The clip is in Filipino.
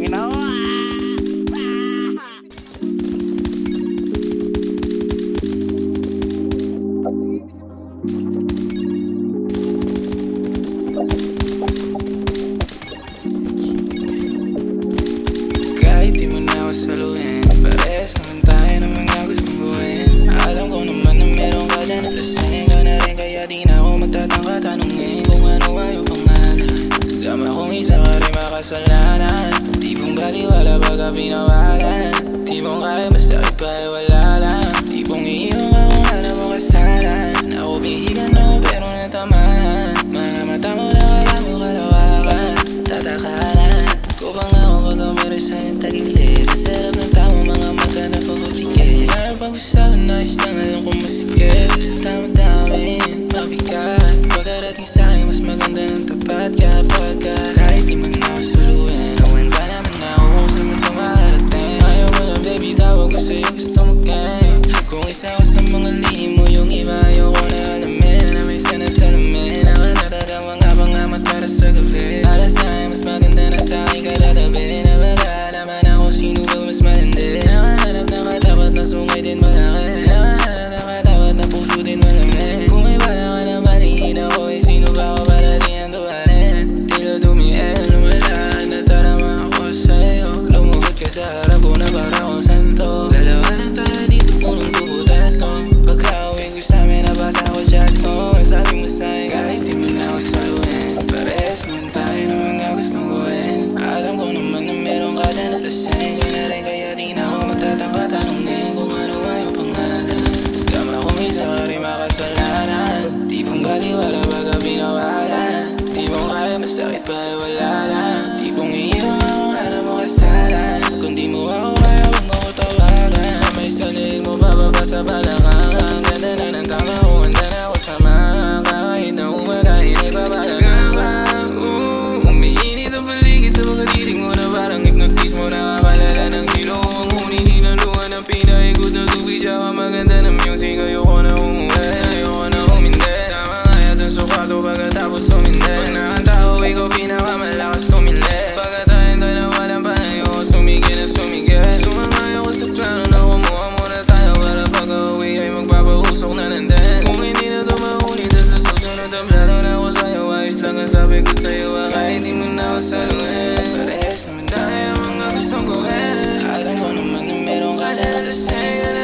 ina mo. Kahit di mo na ako saluhin, parehas naman tayo ng mga gustong buuin. Alam ko naman na meron ka dyan at lasing ka na rin, kaya di na ako magtatangka tanungin kung ano ay iyong pangalan. Dama kong isa ka rin makasalanan, di mong baliwala pagka pinawalan. Di mong kaya masakit pa ay wala lang, di mong iiwan ka kung alam mo kasalan. Ako bihigan ako pero natamahan, mga mata mo na wala mo kalawakan. Tatakalan ko bang ako pagka meron sa'yong tagilid? Ang sarap ng tama mga mata na papapikit. Ngayon pag-usapan ayos lang alam kong masikip. Sa tama-damin, mabigat. Pagkarating sa'kin mas maganda ng tapat. Kapag kahit di man ako saluhin, awan ka naman ako kung saan mo ito makarating. Ayaw mo na baby, tawag ko sa'yo, gusto mo gang. Kung isa ko sa mga lihim mo, yung iba ayaw ko na alamin. Na may sana salamin, ako natagawa nga pa nga matara sa gabi. Para sa'yo mas maganda na sa'kin katatabi. Na magkalaman ako sino ba mas malandi. Nakahanap na katapat na sungay din malaki. Nakahanap na katapat na puso din malaki. Kung may bala ka na malihin ako, eh sino ba ako para di ang tuwarin? Tilo dumiel, lumala, natarama ako sa'yo. Lumuhod ka sa harap ko na para akong santo. Dalawa lang tayo dito, punong tubutat ko. Pagka-uwi ko sa'min, nabasa ko chat mo. Ang sabi mo sa'yo, kahit di mo na ako saluhin, parehas naman tayo ng mga gustong gawin. Alam ko naman na meron ka dyan at lasing ka na rin, kaya di na ako magtatangka tanungin kung ano ay iyong pangalan. Dama kong isa ka rin makasalanan, di mong baliwala pagka pinawalan. Di mong kaya masakit pa ay wala lang, di mong iiwan ka kung alam mo kasalan. Kung di mo ako kaya huwag mo ko tawagan. Sa may salig mo bababa sa balakang. Ang ganda na ng tama ko, handa na ako samahan. Kahit na umaga, hindi babala ka na ba? Umiinit ang paligid sa pagkatitig mo na parang hypnotismo. Nakakalala ng hilo ko ang huling hinaluan ng pinaikot na tubig. Tsaka maganda ng music, ayoko na umuwi, ayoko na umindi. Tama nga yata ang sukato pagkatapos tumindi. Pag nakanta ko, ikaw pinakamalakas tumili. Pagkatayin tayo na walang panay ko, sumigil na sumigil. Sumangay ako sa plano na kumuha muna tayo, para pag-uwi ay magpapausok na nandun. Kung hindi na ito mahuli, tas sa susunod ang plano na ako sa'yo, ayos lang ang sabi ko sa'yo. Kahit di mo na ako saluhin, parehas naman tayo ng mga gustong gawin. Alam ko naman na meron ka dyan at lasing ka na